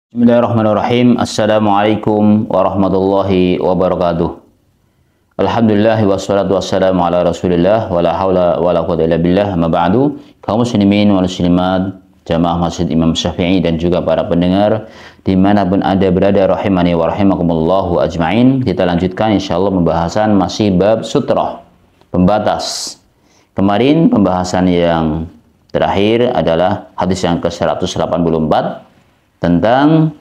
Bismillahirrahmanirrahim. Assalamualaikum warahmatullahi wabarakatuh. Alhamdulillah wassalatu wassalamu ala Rasulillah wala haula wala quwwata illa billah. Amma ba'du. Kaum muslimin wal muslimat, jamaah Masjid Imam Syafi'i dan juga para pendengar dimanapun Anda berada, rahimani wa rahimakumullahu ajma'in. Kita lanjutkan insyaallah pembahasan masih bab sutrah, pembatas. Kemarin pembahasan yang terakhir adalah hadis yang ke-184 tentang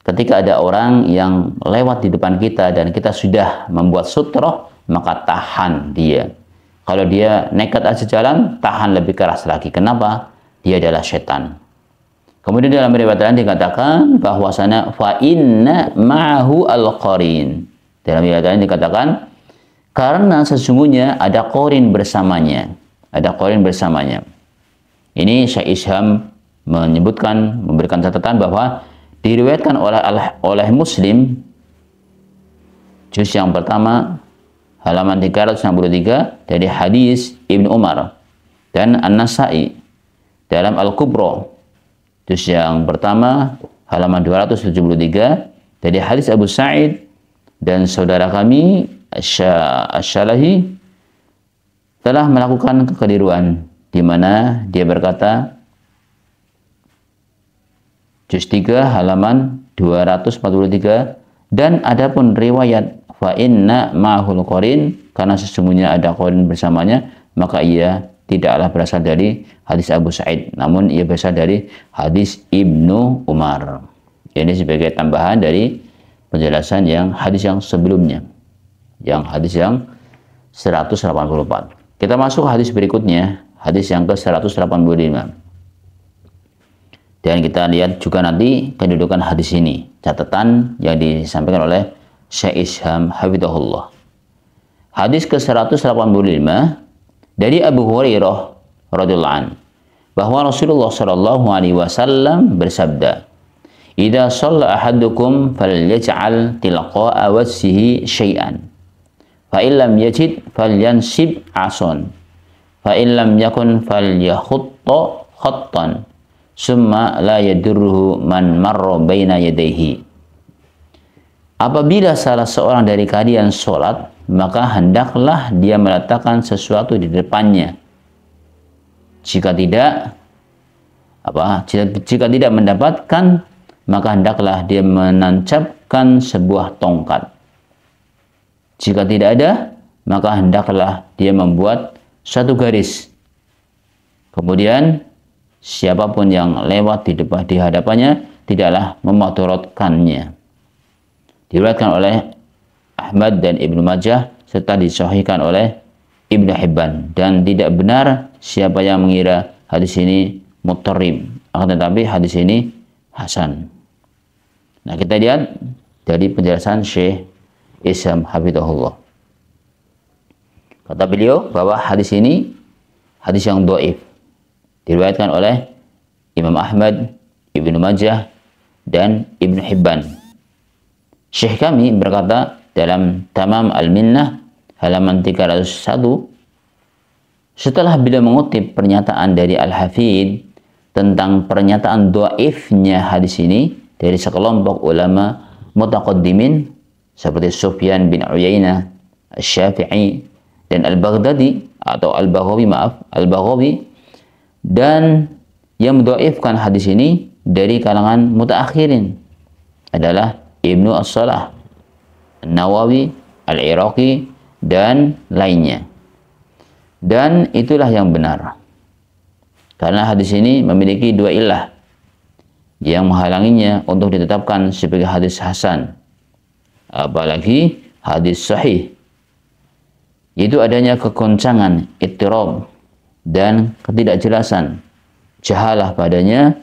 ketika ada orang yang lewat di depan kita dan kita sudah membuat sutroh, maka tahan dia. Kalau dia nekat aja jalan, tahan lebih keras lagi. Kenapa? Dia adalah setan. Kemudian dalam riwayat lain dikatakan bahwasanya fa inna ma'ahu al-qarin. Dalam riwayat lain dikatakan karena sesungguhnya ada qarin bersamanya. Ada qarin bersamanya. Ini Syekh Isham menyebutkan, memberikan catatan bahwa diriwayatkan oleh Muslim juz yang pertama halaman 363 dari hadis Ibnu Umar, dan An-Nasa'i dalam Al-Kubra juz yang pertama halaman 273 dari hadis Abu Sa'id, dan saudara kami Asy-Syalahi telah melakukan kekeliruan di mana dia berkata juz 3 halaman 243, dan adapun riwayat fa inna ma'hul qarin, karena sesungguhnya ada qarin bersamanya, maka ia tidaklah berasal dari hadis Abu Sa'id, namun ia berasal dari hadis Ibnu Umar. Ini sebagai tambahan dari penjelasan yang hadis yang sebelumnya, yang hadis yang 184. Kita masuk hadis berikutnya, hadis yang ke-185. Dan kita lihat juga nanti kedudukan hadis ini, catatan yang disampaikan oleh Syekh Isham hafizahullah. Hadis ke-185 dari Abu Hurairah radhiyallahu anhu bahwa Rasulullah sallallahu alaihi wasallam bersabda, "Idza shalla ahadukum falyaj'al tilqa'a wajhihi syai'an. Fa illam yajid falyansib 'ason. Fa illam yakun falyahutta khattan. Summa la yadurruhu man marra baina yadayhi." Apabila salah seorang dari kalian sholat, maka hendaklah dia meletakkan sesuatu di depannya. Jika tidak mendapatkan, maka hendaklah dia menancapkan sebuah tongkat. Jika tidak ada, maka hendaklah dia membuat satu garis. Kemudian siapapun yang lewat di hadapannya tidaklah memudaratkannya. Diriwayatkan oleh Ahmad dan Ibnu Majah serta disahihkan oleh Ibnu Hibban, dan tidak benar siapa yang mengira hadis ini muttarib, akan tetapi hadis ini hasan. Nah, kita lihat dari penjelasan Syekh Isham hafizahullah. Kata beliau bahwa hadis ini hadis yang dhaif, diriwayatkan oleh Imam Ahmad, Ibnu Majah, dan Ibnu Hibban. Syekh kami berkata dalam Tamam Al-Minnah halaman 301, setelah beliau mengutip pernyataan dari Al-Hafidh tentang pernyataan dhaifnya hadis ini dari sekelompok ulama mutaqaddimin seperti Sufyan bin Uyainah, Asy-Syafi'i, dan Al-Baghdadi atau Al-Baghawi, dan yang mendhaifkan hadis ini dari kalangan mutaakhirin adalah Ibnu As-Salah, An-Nawawi, Al-Iraqi, dan lainnya. Dan itulah yang benar, karena hadis ini memiliki dua illah yang menghalanginya untuk ditetapkan sebagai hadis hasan, apalagi hadis sahih, yaitu adanya kegoncangan, ittirab, dan ketidakjelasan, jahalah padanya,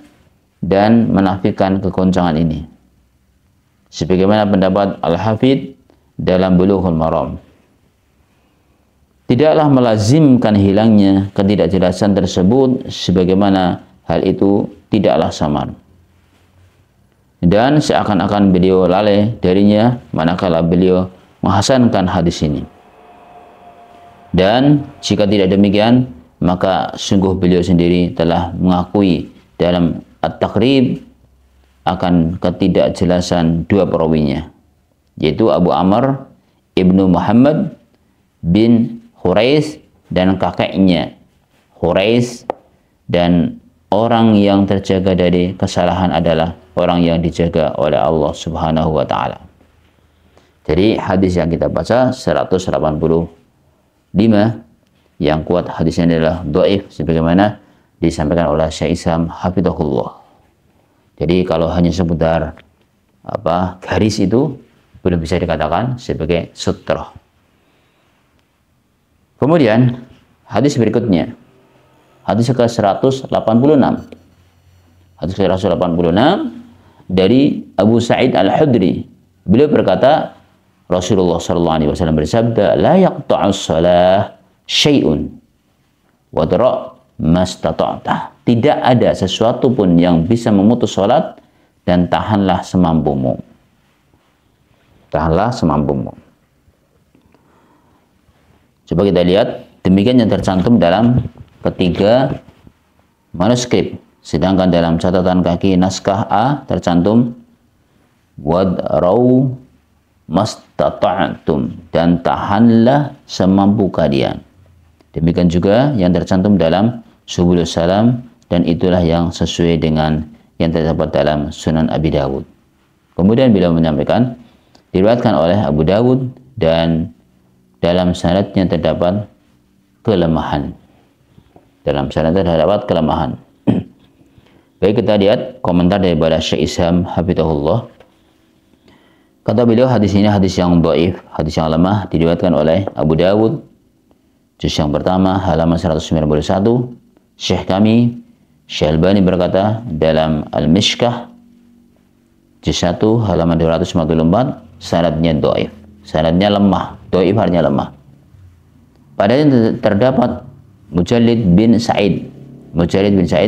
dan menafikan kegoncangan ini, sebagaimana pendapat Al-Hafidh dalam Bulughul Maram. Tidaklah melazimkan hilangnya ketidakjelasan tersebut, sebagaimana hal itu tidaklah samar, dan seakan-akan beliau lalai darinya manakala beliau menghasankan hadis ini. Dan jika tidak demikian, maka sungguh beliau sendiri telah mengakui dalam At-Taqrib akan ketidakjelasan dua perawinya, yaitu Abu Amr ibnu Muhammad bin Hurais dan kakeknya Hurais, dan orang yang terjaga dari kesalahan adalah orang yang dijaga oleh Allah Subhanahu wa taala. Jadi hadis yang kita baca 185, yang kuat hadisnya adalah dhaif sebagaimana disampaikan oleh Syekh Isam hafizahullah. Jadi kalau hanya seputar garis itu belum bisa dikatakan sebagai sutra. Kemudian hadis berikutnya, hadis ke-186. Hadis ke-186 dari Abu Sa'id Al-Khudri. Beliau berkata, Rasulullah SAW bersabda, la yaqta'us shalah syai'un wadra' mastata'ta. Tidak ada sesuatu pun yang bisa memutus salat, dan tahanlah semampumu. Tahanlah semampumu. Coba kita lihat, demikian yang tercantum dalam ketiga manuskrip. Sedangkan dalam catatan kaki naskah A tercantum wadrau mastata'tum, dan tahanlah semampu kalian. Demikian juga yang tercantum dalam Subulus Salam, dan itulah yang sesuai dengan yang terdapat dalam Sunan Abi Dawud. Kemudian beliau menyampaikan, diriwayatkan oleh Abu Dawud dan dalam sanadnya terdapat kelemahan. Dalam sanadnya terdapat kelemahan. Baik, kita lihat komentar daripada Syekh Isham hafizahullah. Kata beliau, hadis ini hadis yang dhaif, hadis yang lemah, diriwayatkan oleh Abu Dawud, juz yang pertama, halaman 191. Syekh kami, Syekh Albani berkata dalam Al-Mishkah, juz 1, halaman 254, sanadnya dhaif. Sanadnya lemah, dhaif artinya lemah. Padahal terdapat Mujallid bin Sa'id,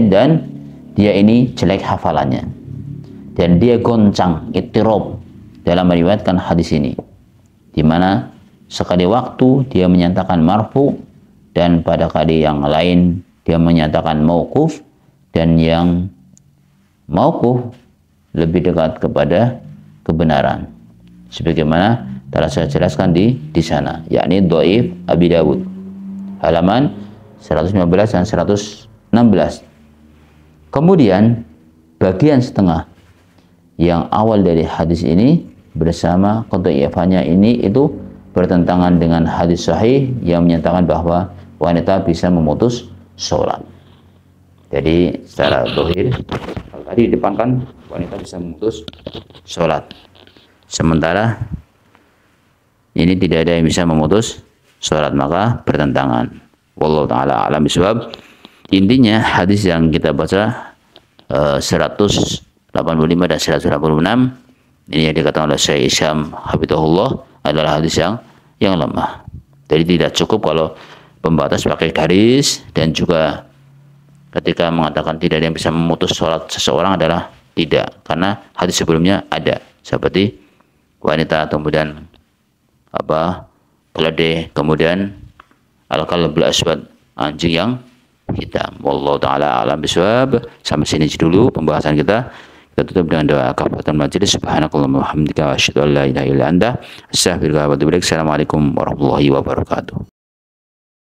dan dia ini jelek hafalannya, dan dia goncang, ittirab dalam meriwayatkan hadis ini, di mana sekali waktu dia menyatakan marfu, dan pada kali yang lain dia menyatakan mauquf, dan yang mauquf lebih dekat kepada kebenaran, sebagaimana telah saya jelaskan di sana, yakni dhaif Abi Dawud, halaman 115 dan 116. Kemudian bagian setengah yang awal dari hadis ini bersama qadhiyafannya ini itu bertentangan dengan hadis sahih yang menyatakan bahwa wanita bisa memutus sholat. Jadi secara zahir, kalau tadi di depan kan wanita bisa memutus sholat, sementara ini tidak ada yang bisa memutus sholat, maka bertentangan. Wallahu ta'ala alam bisawab. Intinya hadis yang kita baca 185 dan 186 ini yang dikatakan oleh Syekh Isham hafizahullah adalah hadis yang lemah. Jadi tidak cukup kalau pembatas pakai garis, dan juga ketika mengatakan tidak ada yang bisa memutus sholat seseorang adalah tidak, karena hadis sebelumnya ada seperti wanita, kemudian keledai, kemudian al-kalbul aswad, anjing yang hitam. Wallahu taala alam bisawab. Sampai sini dulu pembahasan kita. Kita tutup dengan doa kafaratul majelis. Subhanakallahumma wa bihamdika, asyhadu an la ilaha illa anta, astaghfiruka wa atubu ilaik. Assalamualaikum warahmatullahi wabarakatuh.